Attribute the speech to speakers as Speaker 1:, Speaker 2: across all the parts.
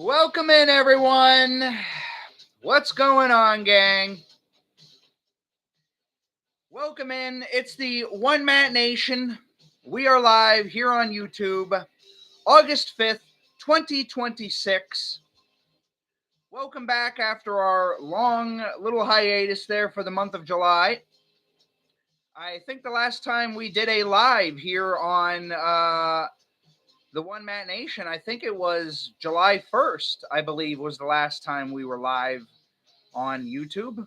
Speaker 1: Welcome in, everyone. What's going on, gang? Welcome in. It's the One Mat Nation. We are live here on YouTube, August 5th, 2026. Welcome back after our long little hiatus there for the month of July. I think the last time we did a live here on the One Mat Nation, I think it was July 1st, I believe, was the last time we were live on YouTube.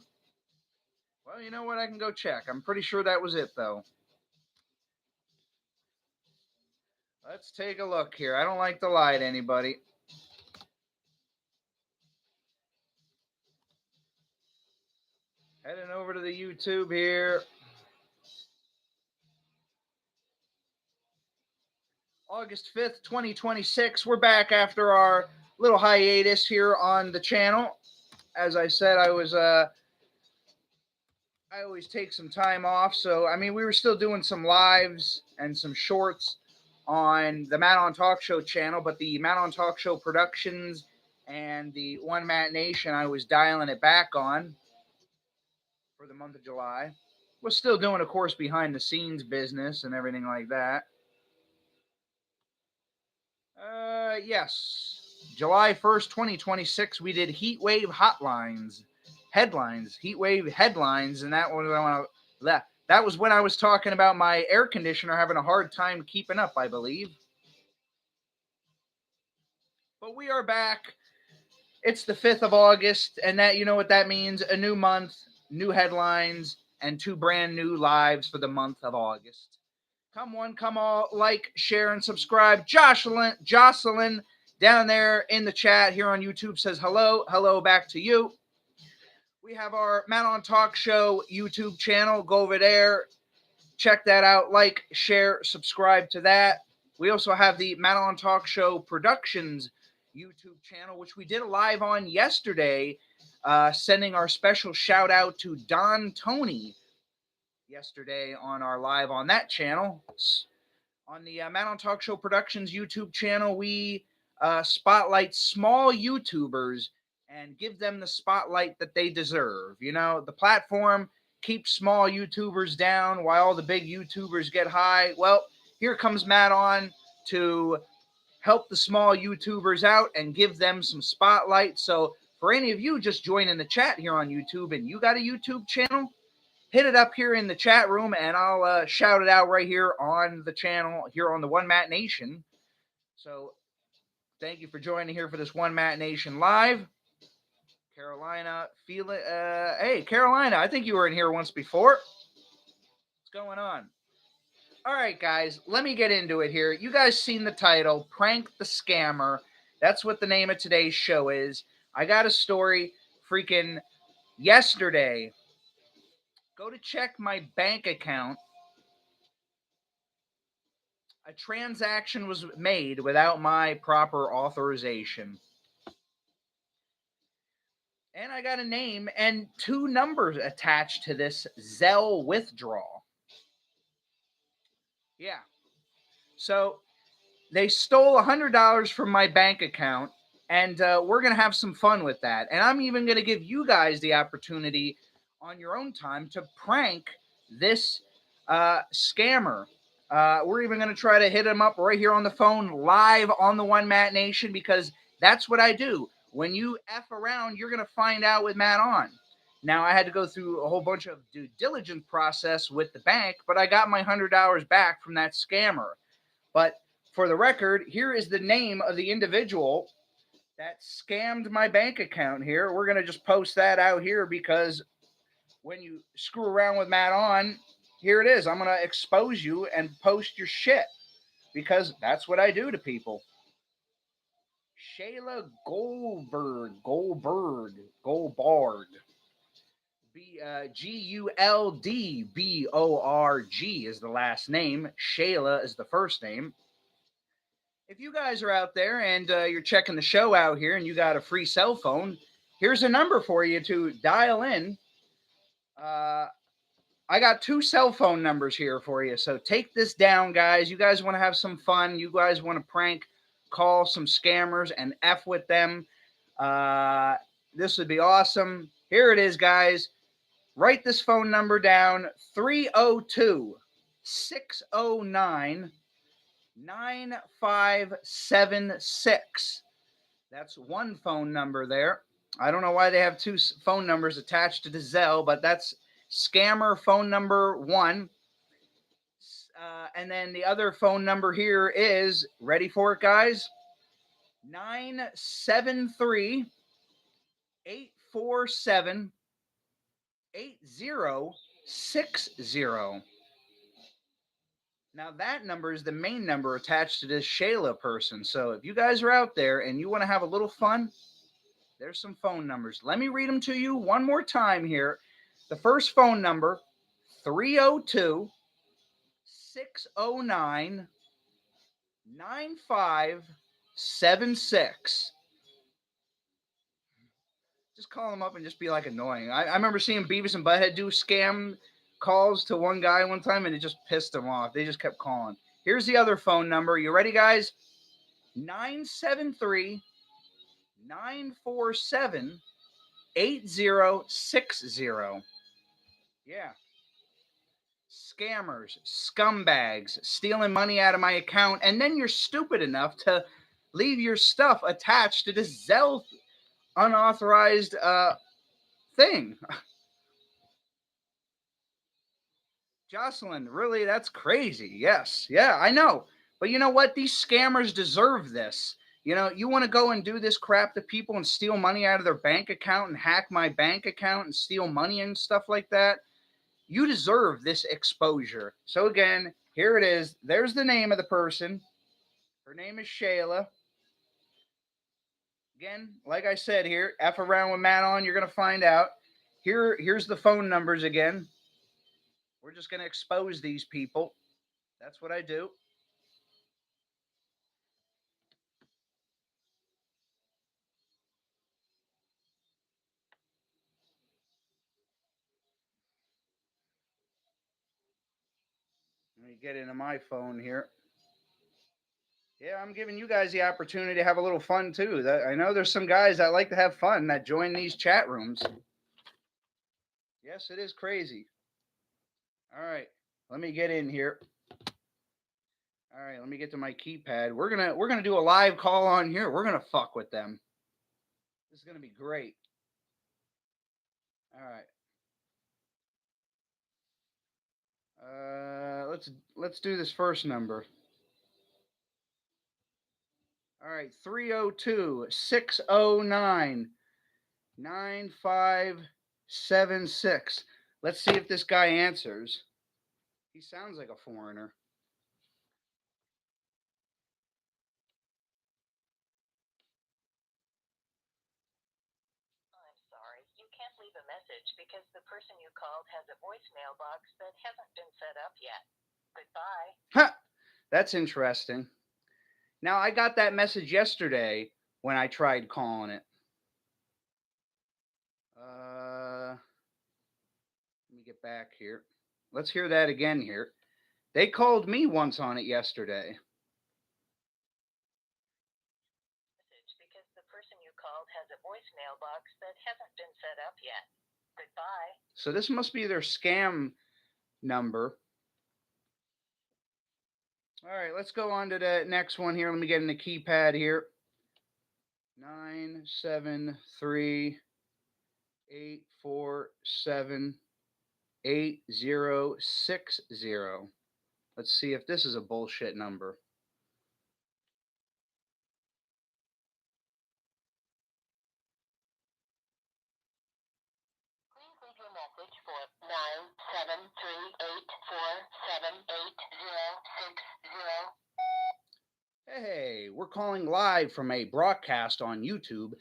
Speaker 1: Well, you know what? I can go check. I'm pretty sure that was it, though. Let's take a look here. I don't like to lie to anybody. Heading over to the YouTube here. August 5th, 2026. We're back after our little hiatus here on the channel. As I said, I always take some time off. So, I mean, we were still doing some lives and some shorts on the Matt on Talk Show channel, but the Matt on Talk Show Productions and the One Mat Nation, I was dialing it back on for the month of July. We're still doing, of course, behind the scenes business and everything like that. Yes. July 1st, 2026, we did Heat Wave Hotlines. Headlines. Heat Wave headlines, and that was when I was talking about my air conditioner having a hard time keeping up, I believe. But we are back. It's the 5th of August, and that, you know what that means? A new month, new headlines, and 2 brand new lives for the month of August. Come one, come all, like, share, and subscribe. Jocelyn down there in the chat here on YouTube says hello. Hello back to you. We have our Matt on Talk Show YouTube channel. Go over there. Check that out. Like, share, subscribe to that. We also have the Matt on Talk Show Productions YouTube channel, which we did a live on yesterday, sending our special shout out to Don Tony yesterday on our live on that channel. On the Matt on Talk Show Productions YouTube channel, we spotlight small YouTubers and give them the spotlight that they deserve. You know, the platform keeps small YouTubers down while all the big YouTubers get high. Well, here comes Matt on to help the small YouTubers out and give them some spotlight. So for any of you just joining the chat here on YouTube and you got a YouTube channel, hit it up here in the chat room and I'll shout it out right here on the channel here on the One Mat Nation. So thank you for joining here for this One Mat Nation live. Carolina, hey, Carolina, I think you were in here once before. What's going on? All right, guys, let me get into it here. You guys seen the title, Prank the Scammer. That's what the name of today's show is. I got a story freaking yesterday. Go to check my bank account. A transaction was made without my proper authorization. And I got a name and 2 numbers attached to this Zelle withdrawal. Yeah. So they stole $100 from my bank account, and we're going to have some fun with that. And I'm even going to give you guys the opportunity on your own time to prank this scammer. We're even going to try to hit him up right here on the phone live on the One Mat Nation, because that's what I do. When you F around, you're going to find out with Matt on. Now, I had to go through a whole bunch of due diligence process with the bank, but I got my $100 back from that scammer. But for the record, here is the name of the individual that scammed my bank account here. We're going to just post that out here because when you screw around with Matt on, here it is. I'm going to expose you and post your shit because that's what I do to people. Shayla Goldberg. Guldborg is the last name. Shayla is the first name. If you guys are out there and you're checking the show out here and you got a free cell phone, here's a number for you to dial in. I got 2 cell phone numbers here for you. So take this down, guys. You guys want to have some fun. You guys want to prank call some scammers and F with them. This would be awesome. Here it is, guys. Write this phone number down: 302 609 9576. That's one phone number there. I don't know why they have two phone numbers attached to the Zelle, but that's scammer phone number one. And then the other phone number here is, ready for it, guys? 973 847 8060. Now that number is the main number attached to this Shayla person. So if you guys are out there and you want to have a little fun, there's some phone numbers. Let me read them to you one more time here. The first phone number, 302 609 9576. Just call them up and just be like annoying. I remember seeing Beavis and Butthead do scam calls to one guy one time, and it just pissed them off. They just kept calling. Here's the other phone number. You ready, guys? 973 947 8060. Yeah. Scammers, scumbags, stealing money out of my account, and then you're stupid enough to leave your stuff attached to this Zelle unauthorized thing. Jocelyn, really, that's crazy. Yes, yeah, I know. But you know what? These scammers deserve this. You know, you want to go and do this crap to people and steal money out of their bank account and hack my bank account and steal money and stuff like that? You deserve this exposure. So again, here it is. There's the name of the person. Her name is Shayla. Again, like I said here, F around with Matt on, you're going to find out. Here's the phone numbers again. We're just going to expose these people. That's what I do. Let me get into my phone here. Yeah, I'm giving you guys the opportunity to have a little fun too. I know there's some guys that like to have fun that join these chat rooms. Yes, it is crazy. All right, let me get in here. All right, let me get to my keypad. We're gonna do a live call on here. We're gonna fuck with them. This is gonna be great. All right. Let's do this first number. All right, 302 609 9576. Let's see if this guy answers. He sounds like a foreigner.
Speaker 2: I'm sorry, you can't leave a message because the person you called has a voicemail box that hasn't been set up yet. Goodbye.
Speaker 1: Huh, that's interesting. Now, I got that message yesterday when I tried calling it. Let me get back here. Let's hear that again here. They called me once on it yesterday.
Speaker 2: Because the person you called has a voicemail box that hasn't been set up yet. Goodbye.
Speaker 1: So this must be their scam number. All right, let's go on to the next one here. Let me get in the keypad here. 973 847 8060. Let's see if this is a bullshit number.
Speaker 2: Please leave your message for 973-847-8060.
Speaker 1: Hey, we're calling live from a broadcast on YouTube,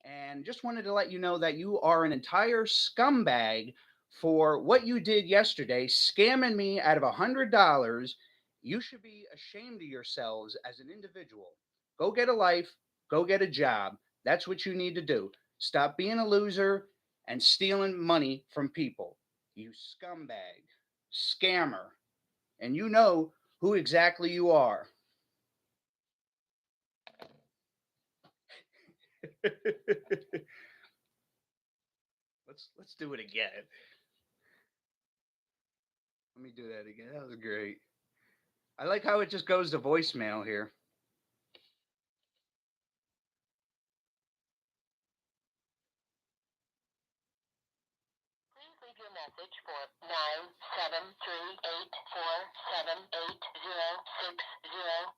Speaker 1: and just wanted to let you know that you are an entire scumbag for what you did yesterday, scamming me out of $100. You should be ashamed of yourselves as an individual. Go get a life, go get a job. That's what you need to do. Stop being a loser and stealing money from people. You scumbag, scammer, and you know who exactly you are. let's do it again. Let me do that again. That was great. I like how it just goes to voicemail here.
Speaker 2: Please leave your message for 973-847-8060.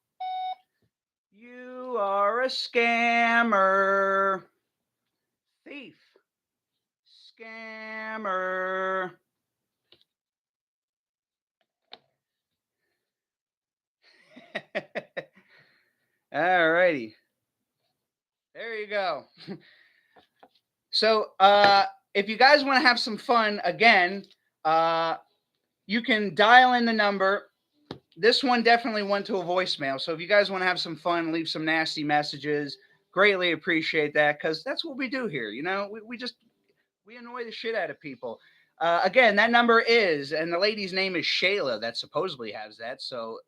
Speaker 1: You are a scammer. Thief. Scammer. Alrighty. There you go. So, if you guys want to have some fun again, you can dial in the number. This one definitely went to a voicemail. So if you guys want to have some fun, leave some nasty messages. Greatly appreciate that because that's what we do here. You know, we annoy the shit out of people. Again, that number is, and the lady's name is Shayla that supposedly has that. So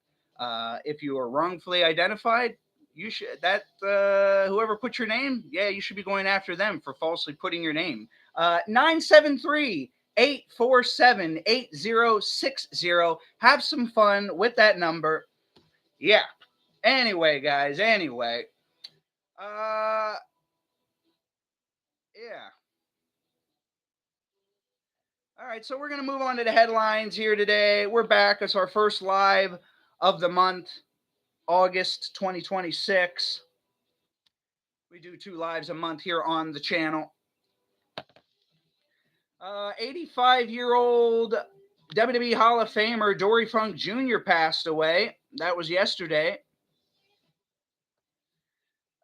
Speaker 1: if you are wrongfully identified, you should whoever put your name, yeah, you should be going after them for falsely putting your name. 973 847 8060. Have some fun with that number. Yeah. Anyway, guys, anyway. Yeah. All right, so we're going to move on to the headlines here today. We're back. It's our first live of the month, August 2026. We do 2 lives a month here on the channel. 85-year-old WWE Hall of Famer Dory Funk Jr. passed away. That was yesterday.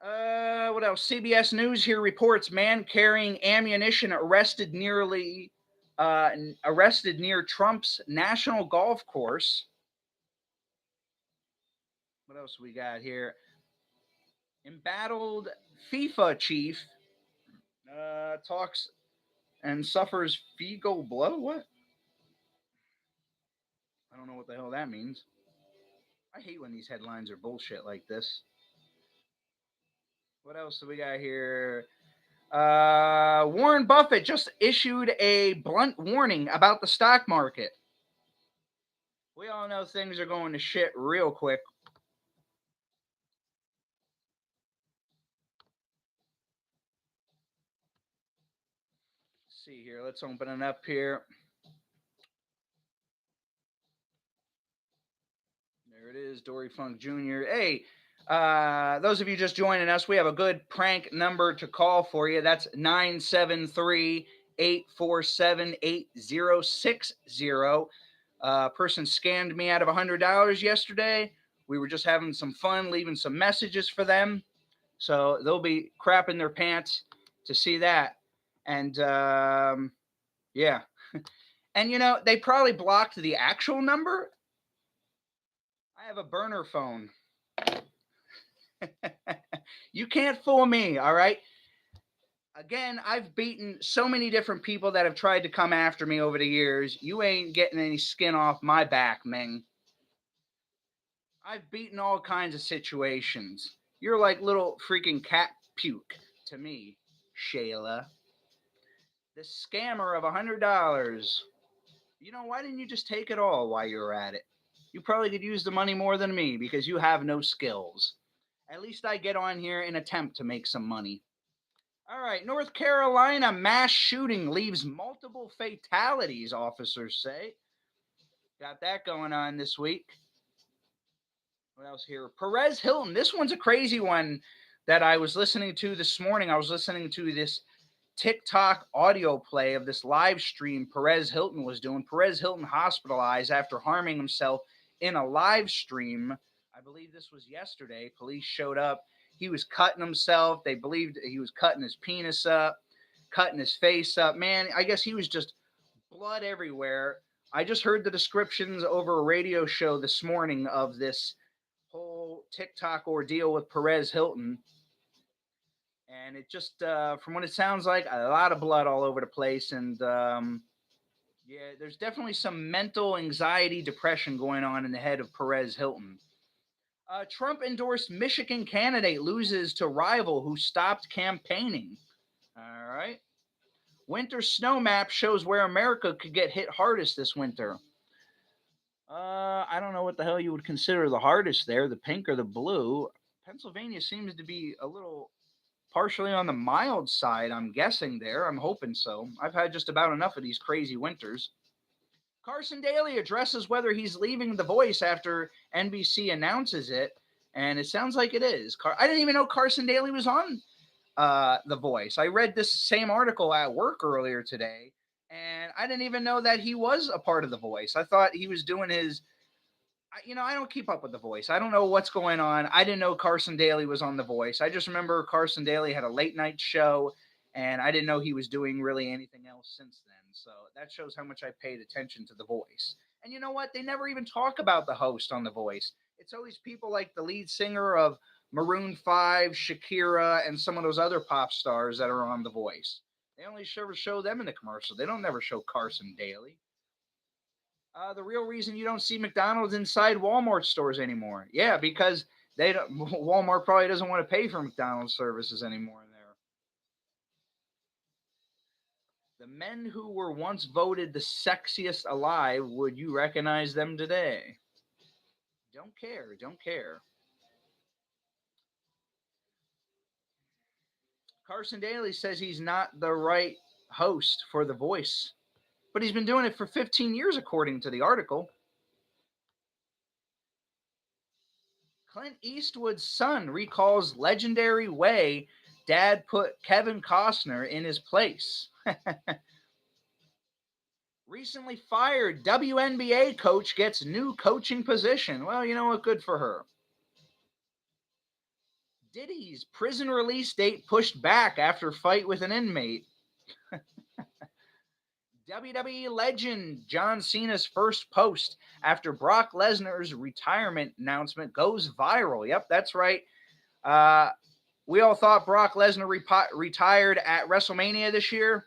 Speaker 1: What else? CBS News here reports man carrying ammunition arrested near Trump's national golf course. What else we got here? Embattled FIFA chief talks and suffers fecal blow. What? I don't know what the hell that means. I hate when these headlines are bullshit like this. What else do we got here? Warren Buffett just issued a blunt warning about the stock market. We all know things are going to shit real quick. Let's see here. Let's open it up here. There it is, Dory Funk Jr. Hey, those of you just joining us, we have a good prank number to call for you. That's 973 847 8060. Person scammed me out of $100 yesterday. We were just having some fun, leaving some messages for them. So they'll be crapping their pants to see that. And yeah. And you know, they probably blocked the actual number. I have a burner phone. You can't fool me, all right? Again, I've beaten so many different people that have tried to come after me over the years. You ain't getting any skin off my back, Ming. I've beaten all kinds of situations. You're like little freaking cat puke to me, Shayla. The scammer of $100. You know, why didn't you just take it all while you were at it? You probably could use the money more than me because you have no skills. At least I get on here and attempt to make some money. All right, North Carolina mass shooting leaves multiple fatalities, officers say. Got that going on this week. What else here? Perez Hilton. This one's a crazy one that I was listening to this morning. I was listening to this TikTok audio play of this live stream Perez Hilton was doing. Perez Hilton hospitalized after harming himself in a live stream. I believe this was yesterday. Police showed up. He was cutting himself. They believed he was cutting his penis up, cutting his face up. Man, I guess he was just blood everywhere. I just heard the descriptions over a radio show this morning of this whole TikTok ordeal with Perez Hilton. And it just, from what it sounds like, a lot of blood all over the place. And yeah, there's definitely some mental anxiety, depression going on in the head of Perez Hilton. Trump-endorsed Michigan candidate loses to rival who stopped campaigning. All right. Winter snow map shows where America could get hit hardest this winter. I don't know what the hell you would consider the hardest there, the pink or the blue. Pennsylvania seems to be a little partially on the mild side, I'm guessing there. I'm hoping so. I've had just about enough of these crazy winters. Carson Daly addresses whether he's leaving The Voice after NBC announces it, and it sounds like it is. I didn't even know Carson Daly was on The Voice. I read this same article at work earlier today, and I didn't even know that he was a part of The Voice. I thought he was doing his. I don't keep up with The Voice. I don't know what's going on. I didn't know Carson Daly was on The Voice. I just remember Carson Daly had a late night show, and I didn't know he was doing really anything else since then. So that shows how much I paid attention to The Voice. And you know what? They never even talk about the host on The Voice. It's always people like the lead singer of Maroon 5, Shakira, and some of those other pop stars that are on The Voice. They only ever show them in the commercial. They don't never show Carson Daly. The real reason you don't see McDonald's inside Walmart stores anymore. Yeah, because they don't, Walmart probably doesn't want to pay for McDonald's services anymore in there. The men who were once voted the sexiest alive, would you recognize them today? Don't care, don't care. Carson Daly says he's not the right host for The Voice, but he's been doing it for 15 years, according to the article. Clint Eastwood's son recalls legendary way dad put Kevin Costner in his place. Recently fired WNBA coach gets new coaching position. Well, you know what? Good for her. Diddy's prison release date pushed back after fight with an inmate. WWE legend John Cena's first post after Brock Lesnar's retirement announcement goes viral. Yep, that's right. Uh, we all thought Brock Lesnar retired at WrestleMania this year.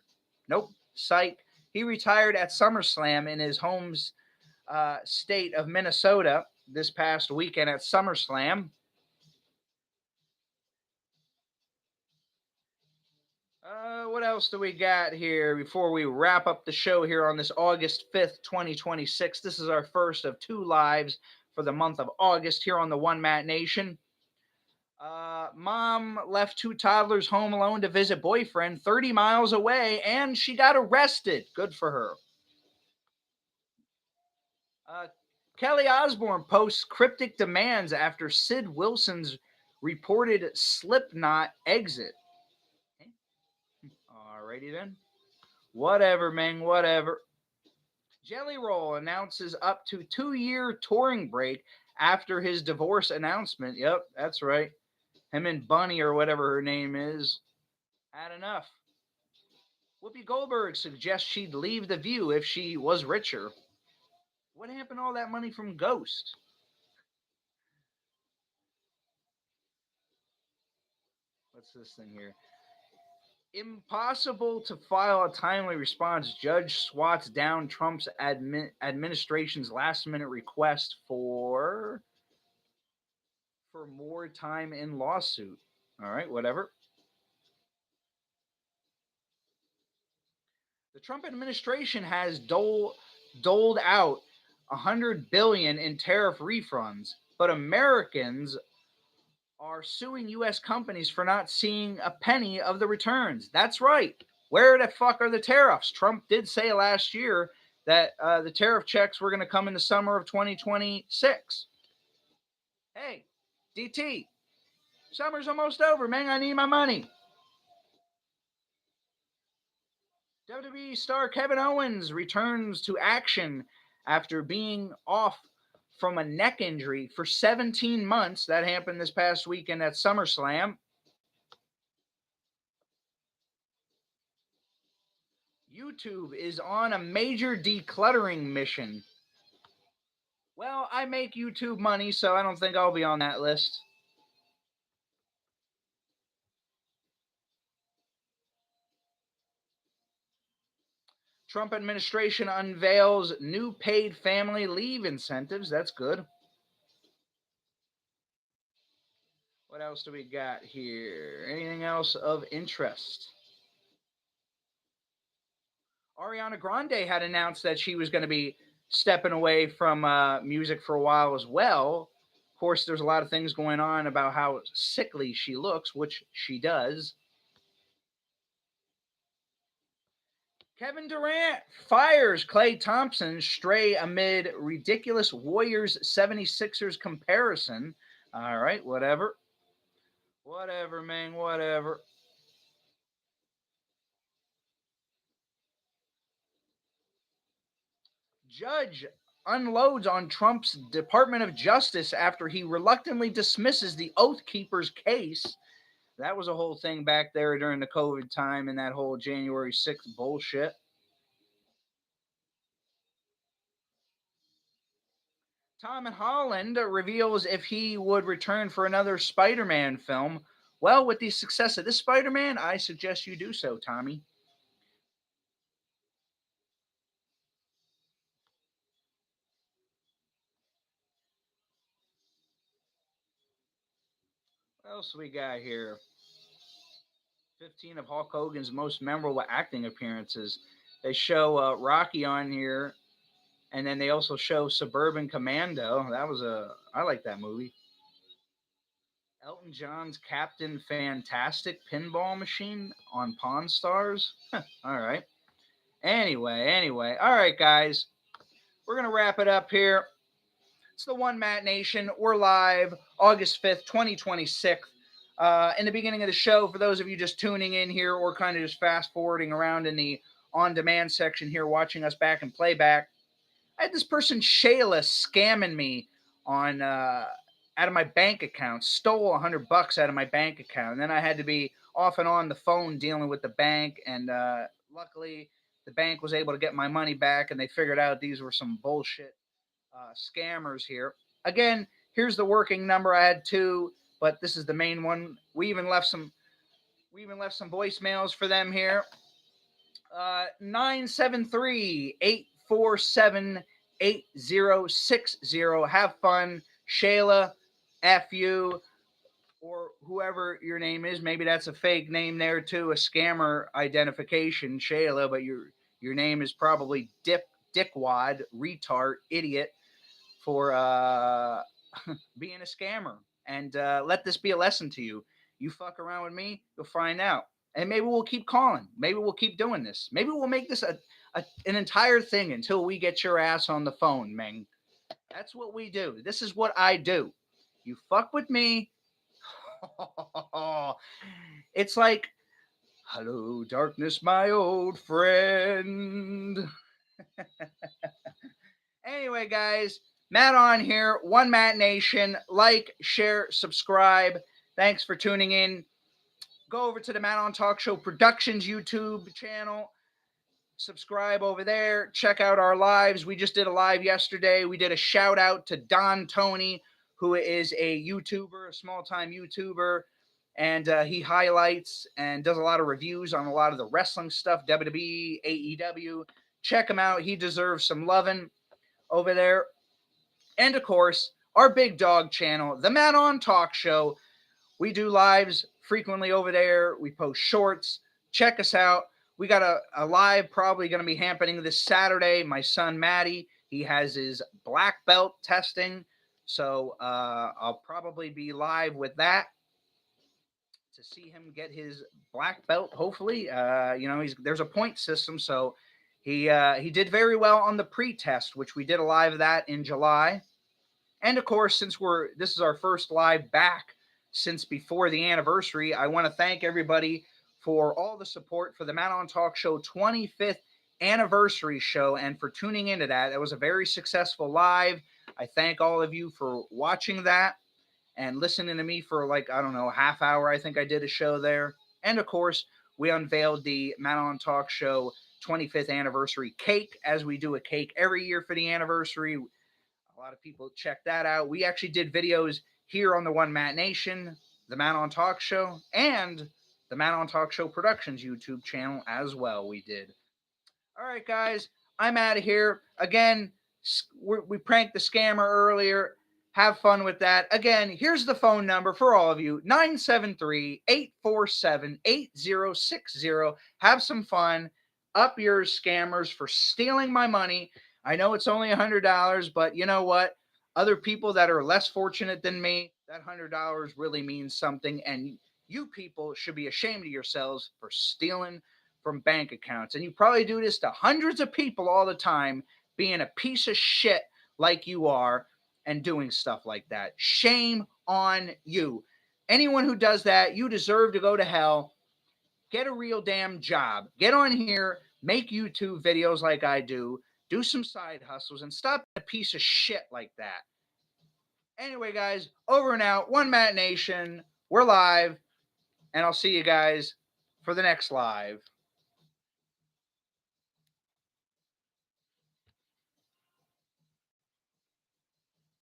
Speaker 1: Nope, psych. He retired at SummerSlam in his home state of Minnesota this past weekend at SummerSlam. What else do we got here before we wrap up the show here on this August 5th, 2026? This is our first of two lives for the month of August here on the One Mat Nation. Mom left two toddlers home alone to visit boyfriend 30 miles away, and she got arrested. Good for her. Uh, Kelly Osbourne posts cryptic demands after Sid Wilson's reported Slipknot exit. Okay. Alrighty then. Whatever, man, whatever. Jelly Roll announces up to 2-year touring break after his divorce announcement. Yep, that's right. Him and Bunny, or whatever her name is, had enough. Whoopi Goldberg suggests she'd leave The View if she was richer. What happened to all that money from Ghost? What's this thing here? Impossible to file a timely response. Judge swats down Trump's administration's last-minute request for more time in lawsuit. All right, whatever. The Trump administration has doled out 100 billion in tariff refunds, but Americans are suing U.S. companies for not seeing a penny of the returns. That's right. Where the fuck are the tariffs? Trump did say last year that the tariff checks were going to come in the summer of 2026. Hey, DT, summer's almost over, man. I need my money. WWE star Kevin Owens returns to action after being off from a neck injury for 17 months. That happened this past weekend at SummerSlam. YouTube is on a major decluttering mission. Well, I make YouTube money, so I don't think I'll be on that list. Trump administration unveils new paid family leave incentives. That's good. What else do we got here? Anything else of interest? Ariana Grande had announced that she was going to be stepping away from music for a while as well. Of course, there's a lot of things going on about how sickly she looks, which she does. Kevin Durant fires Klay Thompson stray amid ridiculous Warriors 76ers comparison. All right, whatever. Whatever, man, whatever. Judge unloads on Trump's Department of Justice after he reluctantly dismisses the Oath Keepers case. That was a whole thing back there during the COVID time and that whole January 6th bullshit. Tom Holland reveals if he would return for another Spider Man film. Well, with the success of this Spider Man, I suggest you do so, Tommy. What else we got here? 15 of Hulk Hogan's most memorable acting appearances. They show Rocky on here, and then they also show Suburban Commando. I like that movie. Elton John's Captain Fantastic pinball machine on Pawn Stars. All right. Anyway. All right, guys. We're going to wrap it up here. It's the One Matt Nation. We're live August 5th, 2026. In the beginning of the show, for those of you just tuning in here or kind of just fast forwarding around in the on demand section here, watching us back in playback, I had this person, Shayla, scamming me on out of my bank account, stole $100 out of my bank account. And then I had to be off and on the phone dealing with the bank. And luckily, the bank was able to get my money back and they figured out these were some bullshit scammers here. Again, here's the working number. I had two, but this is the main one. We even left some voicemails for them here. 973-847-8060. Have fun, Shayla. F you, or whoever your name is. Maybe that's a fake name there too, a scammer identification, Shayla. But your name is probably Dickwad, retard, idiot, for being a scammer. And let this be a lesson to you. You fuck around with me, you'll find out. And maybe we'll keep calling. Maybe we'll keep doing this. Maybe we'll make this an entire thing until we get your ass on the phone, Meng. That's what we do. This is what I do. You fuck with me. It's like, hello, darkness, my old friend. Anyway, guys, Matt on here, One Matt Nation. Like, share, subscribe. Thanks for tuning in. Go over to the Matt on Talk Show Productions YouTube channel. Subscribe over there. Check out our lives. We just did a live yesterday. We did a shout out to Don Tony, who is a YouTuber, a small time YouTuber. And he highlights and does a lot of reviews on a lot of the wrestling stuff, WWE, AEW. Check him out. He deserves some loving over there. And of course, our big dog channel, the Matt on Talk Show. We do lives frequently over there. We post shorts. Check us out. We got a live probably going to be happening this Saturday. My son, Maddie, he has his black belt testing. So I'll probably be live with that to see him get his black belt, hopefully. There's a point system. So he did very well on the pre-test, which we did a live of that in July. And of course, since this is our first live back since before the anniversary, I want to thank everybody for all the support for the Matt on Talk Show 25th anniversary show and for tuning into that. That was a very successful live. I thank all of you for watching that and listening to me for like, I don't know, a half hour. I think I did a show there. And of course, we unveiled the Matt on Talk Show 25th anniversary cake, as we do a cake every year for the anniversary. A lot of people check that out. We actually did videos here on the One Matt Nation, the Matt on Talk Show, and the Matt on Talk Show Productions YouTube channel as well. We did. All right, guys, I'm out of here. Again, we pranked the scammer earlier. Have fun with that. Again, here's the phone number for all of you, 973-847-8060. Have some fun. Up your scammers for stealing my money. I know it's only $100, but you know what? Other people that are less fortunate than me, that $100 really means something. And you people should be ashamed of yourselves for stealing from bank accounts. And you probably do this to hundreds of people all the time, being a piece of shit like you are and doing stuff like that. Shame on you. Anyone who does that, you deserve to go to hell. Get a real damn job. Get on here, make YouTube videos like I do some side hustles, and stop being a piece of shit like that. Anyway, guys, over and out. One Matt Nation. We're live, and I'll see you guys for the next live.